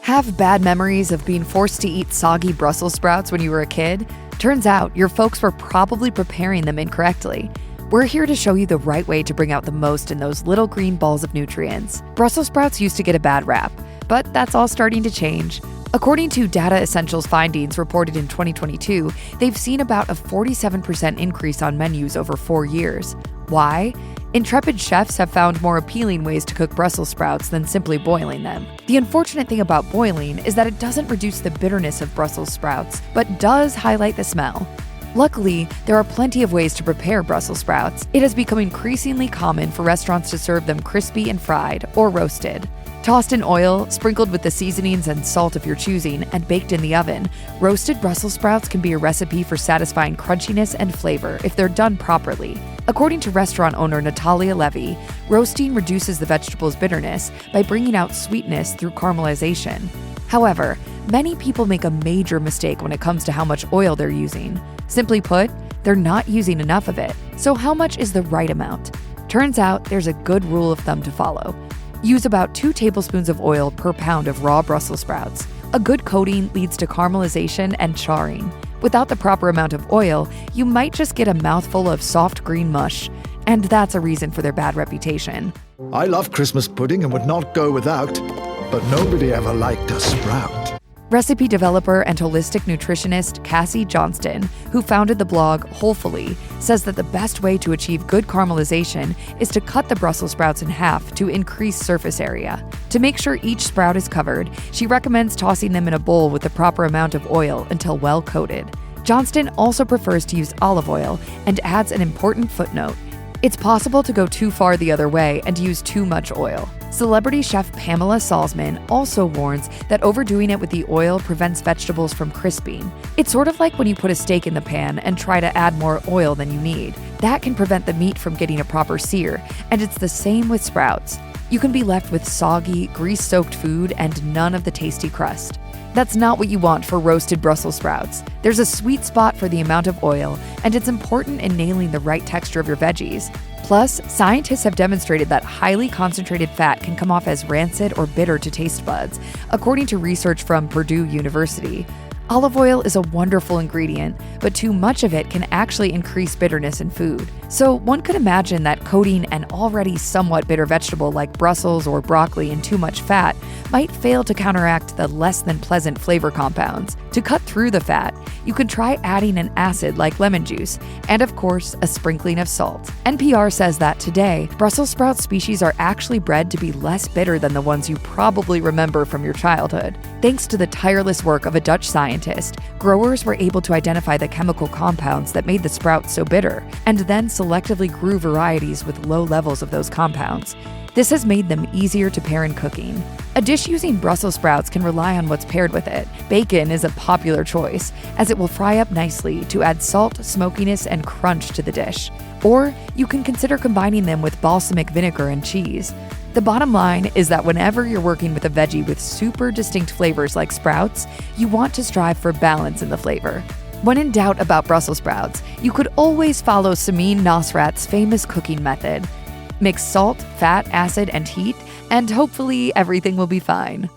Have bad memories of being forced to eat soggy Brussels sprouts when you were a kid? Turns out your folks were probably preparing them incorrectly. We're here to show you the right way to bring out the most in those little green balls of nutrients. Brussels sprouts used to get a bad rap, but that's all starting to change. According to Data Essentials findings reported in 2022, they've seen about a 47% increase on menus over 4 years. Why? Intrepid chefs have found more appealing ways to cook Brussels sprouts than simply boiling them. The unfortunate thing about boiling is that it doesn't reduce the bitterness of Brussels sprouts, but does highlight the smell. Luckily, there are plenty of ways to prepare Brussels sprouts. It has become increasingly common for restaurants to serve them crispy and fried, or roasted. Tossed in oil, sprinkled with the seasonings and salt of your choosing, and baked in the oven, roasted Brussels sprouts can be a recipe for satisfying crunchiness and flavor if they're done properly. According to restaurant owner Natalia Levy, roasting reduces the vegetable's bitterness by bringing out sweetness through caramelization. However, many people make a major mistake when it comes to how much oil they're using. Simply put, they're not using enough of it. So how much is the right amount? Turns out there's a good rule of thumb to follow. Use about 2 tablespoons of oil per pound of raw Brussels sprouts. A good coating leads to caramelization and charring. Without the proper amount of oil, you might just get a mouthful of soft green mush, and that's a reason for their bad reputation. I love Christmas pudding and would not go without, but nobody ever liked a sprout. Recipe developer and holistic nutritionist Cassie Johnston, who founded the blog Wholefully, says that the best way to achieve good caramelization is to cut the Brussels sprouts in half to increase surface area. To make sure each sprout is covered, she recommends tossing them in a bowl with the proper amount of oil until well coated. Johnston also prefers to use olive oil and adds an important footnote. It's possible to go too far the other way and use too much oil. Celebrity chef Pamela Salzman also warns that overdoing it with the oil prevents vegetables from crisping. It's sort of like when you put a steak in the pan and try to add more oil than you need. That can prevent the meat from getting a proper sear, and it's the same with sprouts. You can be left with soggy, grease-soaked food and none of the tasty crust. That's not what you want for roasted Brussels sprouts. There's a sweet spot for the amount of oil, and it's important in nailing the right texture of your veggies. Plus, scientists have demonstrated that highly concentrated fat can come off as rancid or bitter to taste buds, according to research from Purdue University. Olive oil is a wonderful ingredient, but too much of it can actually increase bitterness in food. So one could imagine that coating an already somewhat bitter vegetable like Brussels or broccoli in too much fat might fail to counteract the less than pleasant flavor compounds. To cut through the fat, you can try adding an acid like lemon juice, and of course, a sprinkling of salt. NPR says that today, Brussels sprout species are actually bred to be less bitter than the ones you probably remember from your childhood. Thanks to the tireless work of a Dutch scientist, growers were able to identify the chemical compounds that made the sprouts so bitter, and then selectively grew varieties with low levels of those compounds. This has made them easier to pair in cooking. A dish using Brussels sprouts can rely on what's paired with it. Bacon is a popular choice, as it will fry up nicely to add salt, smokiness, and crunch to the dish. Or you can consider combining them with balsamic vinegar and cheese. The bottom line is that whenever you're working with a veggie with super distinct flavors like sprouts, you want to strive for balance in the flavor. When in doubt about Brussels sprouts, you could always follow Samin Nosrat's famous cooking method. Mix salt, fat, acid, and heat, and hopefully everything will be fine.